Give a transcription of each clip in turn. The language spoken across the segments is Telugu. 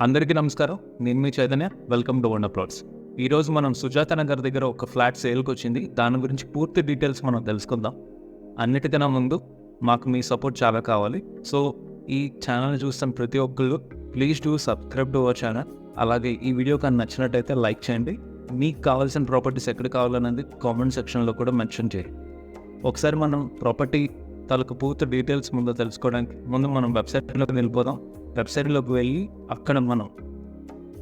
అందరికీ నమస్కారం. నేను మీ Chaitanya. Welcome to wonder plots. ఈరోజు మనం సుజాత నగర్ దగ్గర ఒక ఫ్లాట్ సేల్కి వచ్చింది. దాని గురించి పూర్తి డీటెయిల్స్ మనం తెలుసుకుందాం. అన్నిటికన్నా ముందు మాకు మీ సపోర్ట్ చాలా కావాలి. సో ఈ ఛానల్ చూస్తున్న ప్రతి ఒక్కళ్ళు please do subscribe to our channel. అలాగే ఈ వీడియో కానీ నచ్చినట్టయితే లైక్ చేయండి. మీకు కావాల్సిన ప్రాపర్టీస్ ఎక్కడ కావాలనేది కామెంట్ సెక్షన్లో కూడా మెన్షన్ చేయండి. ఒకసారి మనం ప్రాపర్టీ తాలూకు పూర్తి డీటెయిల్స్ ముందు తెలుసుకోవడానికి ముందు మనం వెబ్సైట్లోకి వెళ్ళిపోదాం. వెబ్సైట్లోకి వెళ్ళి అక్కడ మనం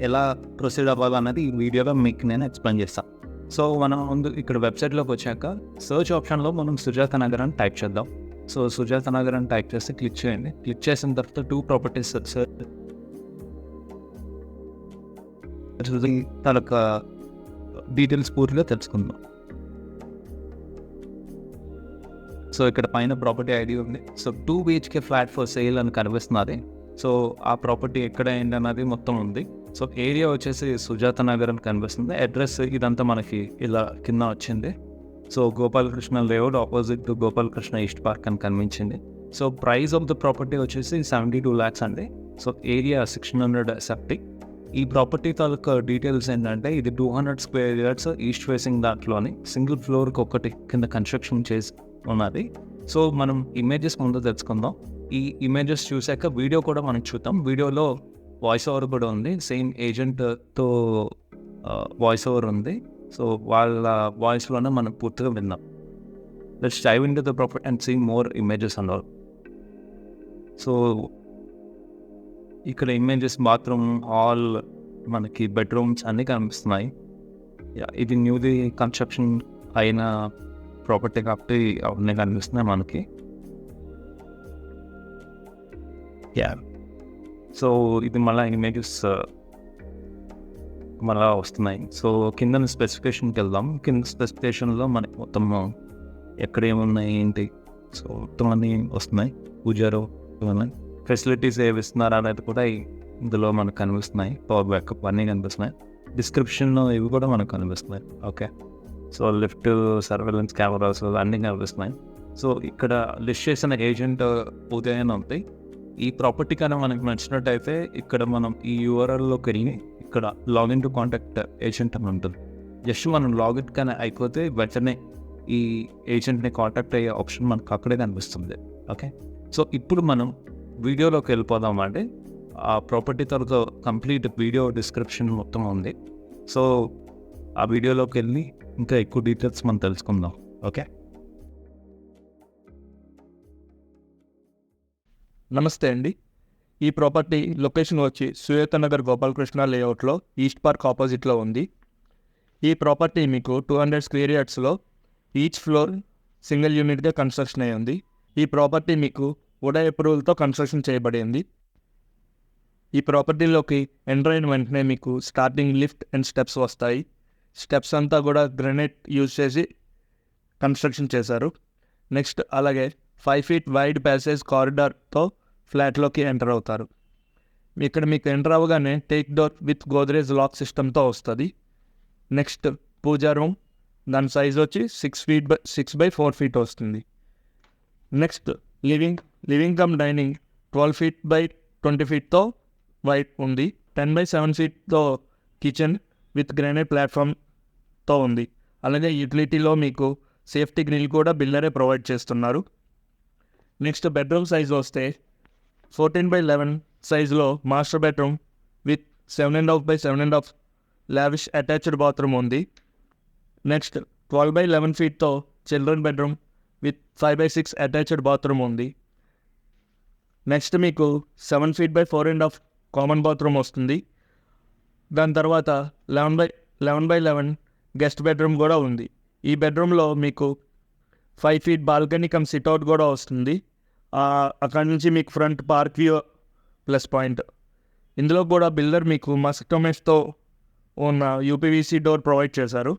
ఎలా ప్రొసీడ్ అవ్వాలన్నది ఈ వీడియోలో మీకు నేను ఎక్స్ప్లెయిన్ చేస్తాను. సో మనం ముందు ఇక్కడ వెబ్సైట్లోకి వచ్చాక సర్చ్ ఆప్షన్లో మనం సుజాత నగర్ అని టైప్ చేద్దాం. సో సుజాత నగర్ అని టైప్ చేస్తే క్లిక్ చేయండి. క్లిక్ చేసిన తర్వాత 2 ప్రాపర్టీస్ తాలూకా డీటెయిల్స్ పూర్తిగా తెలుసుకుందాం. సో ఇక్కడ పైన ప్రాపర్టీ ఐడి ఉంది. So 2 BHK flat for sale అని కనిపిస్తున్నది. సో ఆ ప్రాపర్టీ ఎక్కడ ఏంటి అన్నది మొత్తం ఉంది. సో ఏరియా వచ్చేసి సుజాత నగర్ అని కనిపిస్తుంది. అడ్రస్ ఇదంతా మనకి ఇలా కింద వచ్చింది. So Gopalakrishna layout opposite to Gopalakrishna east park అని కనిపించింది. So price of the property వచ్చేసి 72 lakhs అండి. So area 670. ఈ ప్రాపర్టీ తాలూకా డీటెయిల్స్ ఏంటంటే ఇది 200 square yards ఈస్ట్ ఫేసింగ్ దాంట్లోని సింగిల్ ఫ్లోర్కి ఒకటి కింద కన్స్ట్రక్షన్ చేసి ఉన్నది. సో మనం ఇమేజెస్ ముందు తెలుసుకుందాం. ఈ ఇమేజెస్ చూసాక వీడియో కూడా మనం చూద్దాం. వీడియోలో వాయిస్ ఓవర్ కూడా ఉంది. సేమ్ ఏజెంట్తో వాయిస్ ఓవర్ ఉంది. సో వాళ్ళ వాయిస్లోనే మనం పూర్తిగా విందాం. Let's dive into the property and see more images and all. So ఇక్కడ ఇమేజెస్ బాత్రూమ్, హాల్, మనకి బెడ్రూమ్స్ అన్నీ కనిపిస్తున్నాయి. ఇది న్యూలీ కన్స్ట్రక్షన్ అయిన ప్రాపర్టీ కాబట్టి అవన్నీ కనిపిస్తున్నాయి మనకి. సో ఇది మళ్ళీ ఇమేజెస్ మళ్ళీ వస్తున్నాయి. సో కింద స్పెసిఫికేషన్కి వెళ్దాం. కింద స్పెసిఫికేషన్లో మనకి మొత్తం ఎక్కడ ఏమున్నాయి ఏంటి, సో మొత్తం అన్నీ వస్తున్నాయి. పూజారు ఇవన్నీ ఫెసిలిటీస్ ఏవి ఇస్తున్నారు అనేది కూడా ఇందులో మనకు కనిపిస్తున్నాయి. పవర్ బ్యాకప్ అన్నీ కనిపిస్తున్నాయి. డిస్క్రిప్షన్లో ఇవి కూడా మనకు కనిపిస్తున్నాయి. Okay, so lift, surveillance cameras అన్నీ కనిపిస్తున్నాయి. సో ఇక్కడ లిస్ట్ చేసిన ఏజెంట్ ఉదయం ఉంది. ఈ ప్రాపర్టీ కానీ మనకు నచ్చినట్టయితే ఇక్కడ మనం ఈ URLలోకి వెళ్ళి ఇక్కడ లాగిన్ టు కాంటాక్ట్ ఏజెంట్ అని ఉంటుంది. జస్ట్ మనం లాగిన్ కానీ అయిపోతే వెంటనే ఈ ఏజెంట్ని కాంటాక్ట్ అయ్యే ఆప్షన్ మనకు అక్కడే కనిపిస్తుంది. ఓకే, సో ఇప్పుడు మనం వీడియోలోకి వెళ్ళిపోదామండి. ఆ ప్రాపర్టీ తర్వాత కంప్లీట్ వీడియో డిస్క్రిప్షన్ మొత్తం ఉంది. సో ఆ వీడియోలోకి వెళ్ళి ఇంకా ఎక్కువ డీటెయిల్స్ మనం తెలుసుకుందాం. ఓకే, నమస్తే అండి. ఈ ప్రాపర్టీ లొకేషన్ వచ్చి సుజాత నగర్ గోపాలకృష్ణ లేఅవుట్లో ఈస్ట్ పార్క్ ఆపోజిట్లో ఉంది. ఈ ప్రాపర్టీ మీకు 200 square yardsలో ఈచ్ ఫ్లోర్ సింగిల్ యూనిట్గా కన్స్ట్రక్షన్ అయి ఉంది. ఈ ప్రాపర్టీ మీకు ఉడా అప్రూవల్తో కన్స్ట్రక్షన్ చేయబడింది. ఈ ప్రాపర్టీలోకి ఎంటర్ అయిన వెంటనే మీకు స్టార్టింగ్ లిఫ్ట్ అండ్ స్టెప్స్ వస్తాయి. స్టెప్స్ అంతా కూడా గ్రానైట్ యూజ్ చేసి కన్స్ట్రక్షన్ చేశారు. నెక్స్ట్ అలాగే 5 feet వైడ్ ప్యాసేజ్ కారిడార్తో ఫ్లాట్లోకి ఎంటర్ అవుతారు. ఇక్కడ మీకు ఎంటర్ అవ్వగానే teak door with Godrej lock సిస్టమ్తో వస్తుంది. నెక్స్ట్ పూజా రూమ్, దాని సైజ్ వచ్చి 6 by 4 feet వస్తుంది. Next living cum dining 12 feet by 20 feetతో వైట్ ఉంది. 10 by 7 feetతో కిచెన్ విత్ గ్రానైట్ ప్లాట్ఫామ్తో ఉంది. అలాగే యూటిలిటీలో మీకు సేఫ్టీ గ్రిల్ కూడా బిల్డరే ప్రొవైడ్ చేస్తున్నారు. నెక్స్ట్ బెడ్రూమ్ సైజ్ వస్తే 14 by 11 సైజులో master bedroom with 7.5 by 7.5 lavish attached bathroom ఉంది. నెక్స్ట్ 12 by 11 feetతో children bedroom with 5 by 6 attached bathroom ఉంది. నెక్స్ట్ మీకు 7 feet by 4.5 కామన్ బాత్రూమ్ వస్తుంది. దాని తర్వాత 11 by 11 గెస్ట్ బెడ్రూమ్ కూడా ఉంది. ఈ బెడ్రూమ్లో మీకు 5 feet బాల్కనీ కమ్ సిట్అవుట్ కూడా వస్తుంది. అక్కడి నుంచి మీకు front park view plus point. ఇందులో కూడా బిల్డర్ మీకు మస్టోమెస్తో ఉన్న UPVC డోర్ ప్రొవైడ్ చేశారు.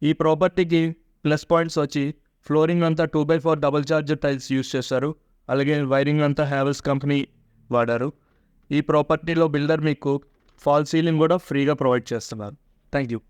ఈ ప్రాపర్టీకి ప్లస్ పాయింట్స్ వచ్చి ఫ్లోరింగ్ అంతా 2x4 double charge tiles use చేశారు. అలాగే వైరింగ్ అంతా హ్యావెల్స్ కంపెనీ వాడారు. ఈ ప్రాపర్టీలో బిల్డర్ మీకు ఫాల్ సీలింగ్ కూడా ఫ్రీగా ప్రొవైడ్ చేస్తున్నారు. Thank you.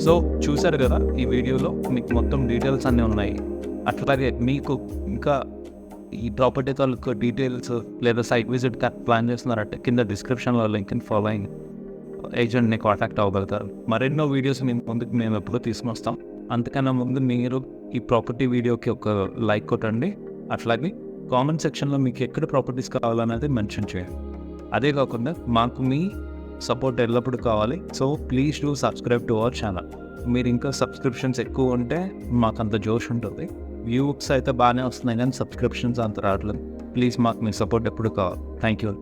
సో చూసారు కదా ఈ వీడియోలో మీకు మొత్తం డీటెయిల్స్ అన్నీ ఉన్నాయి. అట్లాగే మీకు ఇంకా ఈ ప్రాపర్టీ తాలూకు డీటెయిల్స్ లేదా సైట్ విజిట్ ప్లాన్ చేస్తున్నారంటే కింద డిస్క్రిప్షన్లో లింక్ ఫాలోయింగ్ ఏజెంట్ని కాంటాక్ట్ అవ్వగలుగుతారు. మరెన్నో వీడియోస్ ముందుకు మేము ఎప్పుడూ తీసుకొస్తాం. అంతకన్నా ముందు మీరు ఈ ప్రాపర్టీ వీడియోకి ఒక లైక్ కొట్టండి. అట్లాగే కామెంట్ సెక్షన్లో మీకు ఎక్కడ ప్రాపర్టీస్ కావాలనేది మెన్షన్ చేయండి. అదే కాకుండా మాకు మీ సపోర్ట్ ఎల్లప్పుడూ కావాలి. So please do subscribe to our channel. మీరు ఇంకా సబ్స్క్రిప్షన్స్ ఎక్కువ ఉంటే మాకు అంత జోష్ ఉంటుంది. వ్యూస్ అయితే బాగానే వస్తున్నాయి కానీ సబ్స్క్రిప్షన్స్ అంత రావట్లేదు. ప్లీజ్ మాకు మీ సపోర్ట్ ఎప్పుడు కావాలి. Thank you.